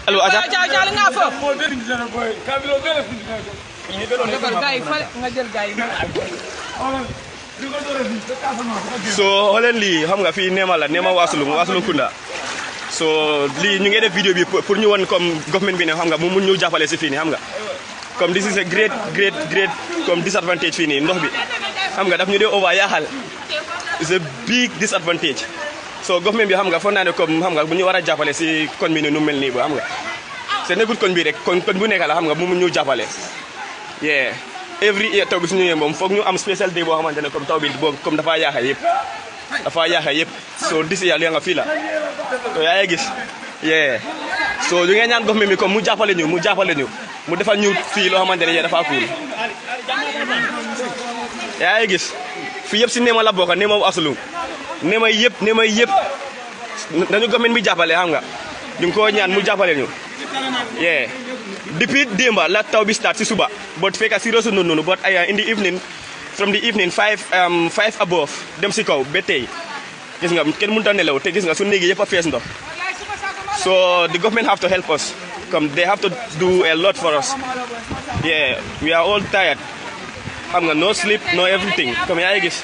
allo aja jaa nga fa so xolen lii xam nga fii Nema la Nema Wasulum Kunda so lii ñu ngi def vidéo bi pour ñu won comme government bi ne xam nga mu mun ñu jàppale si fii nii xam nga comme this is a great comme disadvantage fii nii ndox bi xam nga daf ñu dee over yaaxal it's a big disadvantage so government bi xam nga foog naa ne comme xam nga bu ñu war a jàppale si koñ bi ni nu mel nii ba xam nga c'est nekkul koñ bi rek koñ bu nekk la xam nga mu mun ñu jàppale yeah every year taw bi su ñëwee moom foog ñu am special day boo xamante ne comme taw bi boo comme dafa yaaxal yëpp so this year li nga fii la so yaa ngi gis yeah so lu ngeen ñaan government bi comme mu jàppale ñu mu defal ñu fii loo xamante ne dafa cool yaa ngi gis fii yëpp si Nema la bokk Nema Wasulum Nema yëpp dañu government bi jàppale xam nga ñu ngi ko ñaan mu jàppale ñu yeah depuis démba la taw bi start si suba but fekk si rosu noonu but in the evening from the evening 5 above dem si kaw ba tey gis nga kenn mënut a nelaw te gis nga su néegi yëpp a fees ndox so the government have to help us come they have to do a lot for us yeah we are all tired xam nga no sleep no everything comme yaa ngi gis